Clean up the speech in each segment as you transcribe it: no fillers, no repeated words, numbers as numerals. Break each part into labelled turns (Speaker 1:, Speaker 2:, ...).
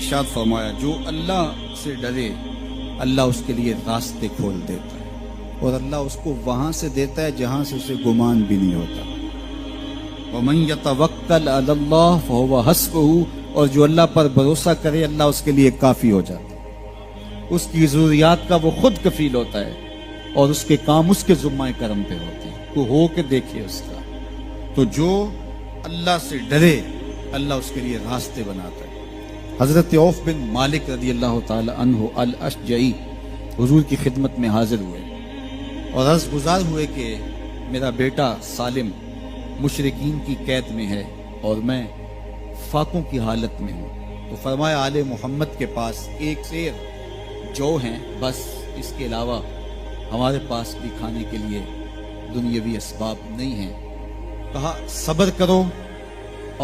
Speaker 1: ارشاد فرمایا جو اللہ سے ڈرے اللہ اس کے لیے راستے کھول دیتا ہے اور اللہ اس کو وہاں سے دیتا ہے جہاں سے اسے گمان بھی نہیں ہوتا. وَمَن يَتَوَكَّلْ عَلَى اللَّهِ فَهُوَ حَسْبُهُ، اور جو اللہ پر بھروسہ کرے اللہ اس کے لیے کافی ہو جاتا ہے. اس کی ضروریات کا وہ خود کفیل ہوتا ہے اور اس کے کام اس کے ذمہ کرم پہ ہوتے ہیں. تو ہو کے دیکھے اس کا. تو جو اللہ سے ڈرے اللہ اس کے لیے راستے بناتا ہے. حضرت عوف بن مالک رضی اللہ تعالی عنہ الاشجعی حضور کی خدمت میں حاضر ہوئے اور عرض گزار ہوئے کہ میرا بیٹا سالم مشرکین کی قید میں ہے اور میں فاقوں کی حالت میں ہوں. تو فرمایا آل محمد کے پاس ایک سیر جو ہیں، بس اس کے علاوہ ہمارے پاس بھی کھانے کے لیے دنیاوی اسباب نہیں ہیں. کہا صبر کرو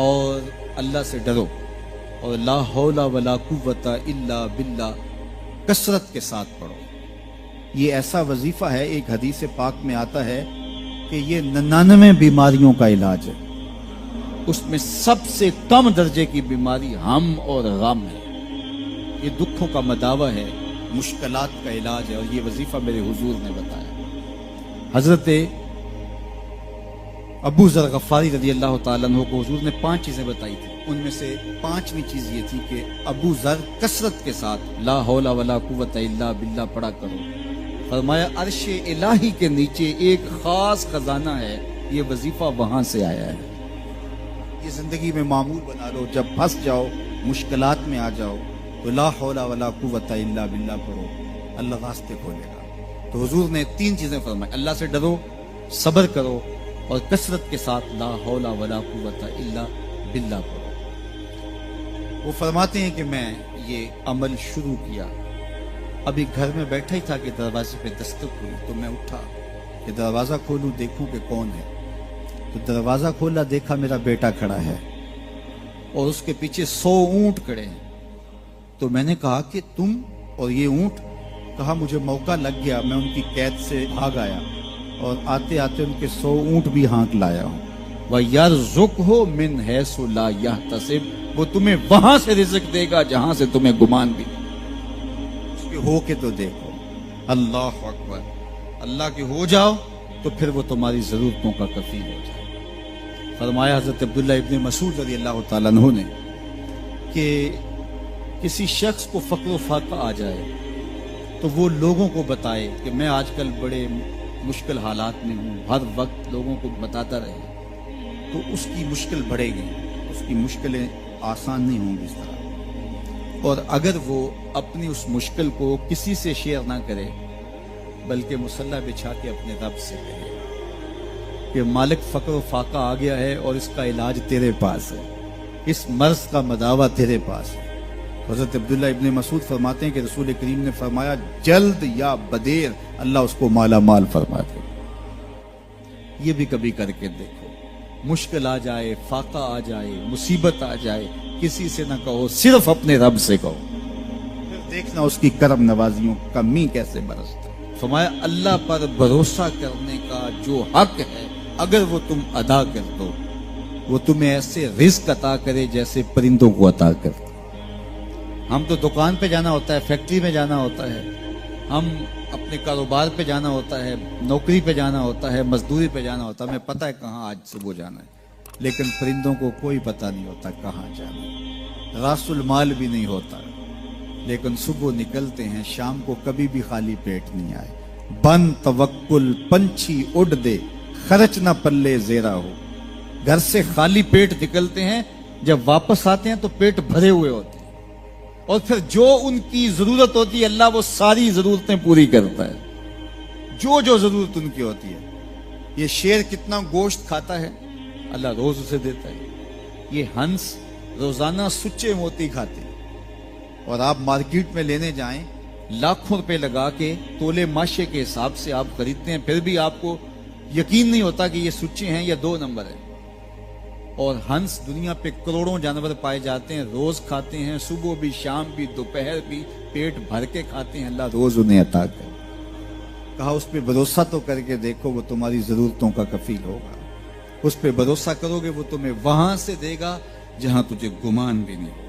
Speaker 1: اور اللہ سے ڈرو اور لا حول ولا قوت الا باللہ کثرت کے ساتھ پڑھو. یہ ایسا وظیفہ ہے، ایک حدیث پاک میں آتا ہے کہ یہ 99 بیماریوں کا علاج ہے. اس میں سب سے کم درجے کی بیماری ہم اور غم ہے. یہ دکھوں کا مداوع ہے، مشکلات کا علاج ہے، اور یہ وظیفہ میرے حضور نے بتایا. حضرت ابو ذر غفاری رضی اللہ تعالیٰ عنہ کو حضور نے 5 چیزیں بتائی تھی. ان میں سے 5ویں چیز یہ تھی کہ ابو ذر کثرت کے ساتھ لا حول ولا قوت الا باللہ پڑھا کرو. فرمایا عرش الہی کے نیچے ایک خاص خزانہ ہے، یہ وظیفہ وہاں سے آیا ہے. یہ زندگی میں معمول بنا لو. جب پھنس جاؤ، مشکلات میں آ جاؤ تو لا حول ولا قوت الا باللہ پڑھو، اللہ راستے کھولے گا. تو حضور نے 3 چیزیں فرمائی: اللہ سے ڈرو، صبر کرو اور کثرت کے ساتھ لا حول ولا قوت الا باللہ پڑھو. وہ فرماتے ہیں کہ میں یہ عمل شروع کیا، ابھی گھر میں بیٹھا ہی تھا کہ دروازے پہ دستک ہوئی. تو میں اٹھا کہ دروازہ کھولوں دیکھوں کہ کون ہے. تو دروازہ کھولا، دیکھا میرا بیٹا کھڑا ہے اور اس کے پیچھے 100 اونٹ کھڑے ہیں. تو میں نے کہا کہ تم اور یہ اونٹ؟ کہا مجھے موقع لگ گیا، میں ان کی قید سے بھاگ آیا اور آتے آتے ان کے 100 اونٹ بھی ہانک لایا ہوں. وَيَرْزُقْهُ مِنْ حَيْثُ لَا يَحْتَسِبُ، وہ تمہیں وہاں سے رزق دے گا جہاں سے تمہیں گمان بھی نہیں. اس کے ہو کے تو دیکھو. اللہ اکبر. اللہ کے ہو جاؤ تو پھر وہ تمہاری ضرورتوں کا کفیل ہو جائے. فرمایا حضرت عبداللہ ابن مسعود رضی اللہ تعالیٰ عنہ نے کہ کسی شخص کو فقر و فاقہ آ جائے تو وہ لوگوں کو بتائے کہ میں آج کل بڑے مشکل حالات میں ہوں، ہر وقت لوگوں کو بتاتا رہے تو اس کی مشکل بڑھے گی، اس کی مشکلیں آسان نہیں ہوں گی اس طرح. اور اگر وہ اپنی اس مشکل کو کسی سے شیئر نہ کرے بلکہ مصلی بچھا کے اپنے رب سے کہے کہ مالک فقر و فاقہ آ گیا ہے اور اس کا علاج تیرے پاس ہے، اس مرض کا مداوع تیرے پاس ہے. حضرت عبداللہ ابن مسعود فرماتے ہیں کہ رسول کریم نے فرمایا جلد یا بدیر اللہ اس کو مالا مال فرما دے. یہ بھی کبھی کر کے دیکھو. مشکل آ جائے، فاقہ آ جائے، مصیبت آ جائے، کسی سے نہ کہو، صرف اپنے رب سے کہو. پھر دیکھنا اس کی کرم نوازیوں کا می کیسے برستا. فرمایا اللہ پر بھروسہ کرنے کا جو حق ہے اگر وہ تم ادا کر دو وہ تمہیں ایسے رزق عطا کرے جیسے پرندوں کو عطا کرتا. ہم تو دکان پہ جانا ہوتا ہے، فیکٹری میں جانا ہوتا ہے، ہم اپنے کاروبار پہ جانا ہوتا ہے، نوکری پہ جانا ہوتا ہے، مزدوری پہ جانا ہوتا ہے. ہمیں پتہ ہے کہاں آج صبح جانا ہے، لیکن پرندوں کو کوئی پتہ نہیں ہوتا کہاں جانا ہے. راس المال بھی نہیں ہوتا لیکن صبح نکلتے ہیں، شام کو کبھی بھی خالی پیٹ نہیں آئے. بن توکل پنچھی اڑ دے، خرچ نہ پلے زیرا ہو. گھر سے خالی پیٹ نکلتے ہیں، جب واپس آتے ہیں تو پیٹ بھرے ہوئے ہوتے ہیں اور پھر جو ان کی ضرورت ہوتی ہے اللہ وہ ساری ضرورتیں پوری کرتا ہے، جو ضرورت ان کی ہوتی ہے. یہ شیر کتنا گوشت کھاتا ہے اللہ روز اسے دیتا ہے. یہ ہنس روزانہ سچے موتی کھاتے ہیں اور آپ مارکیٹ میں لینے جائیں لاکھوں روپے لگا کے تولے ماشے کے حساب سے آپ خریدتے ہیں، پھر بھی آپ کو یقین نہیں ہوتا کہ یہ سچے ہیں یا 2 نمبر ہے. اور ہنس دنیا پہ کروڑوں جانور پائے جاتے ہیں، روز کھاتے ہیں، صبح بھی، شام بھی، دوپہر بھی، پیٹ بھر کے کھاتے ہیں، اللہ روز انہیں عطا کرے. کہا اس پہ بھروسہ تو کر کے دیکھو، وہ تمہاری ضرورتوں کا کفیل ہوگا. اس پہ بھروسہ کرو گے وہ تمہیں وہاں سے دے گا جہاں تجھے گمان بھی نہیں.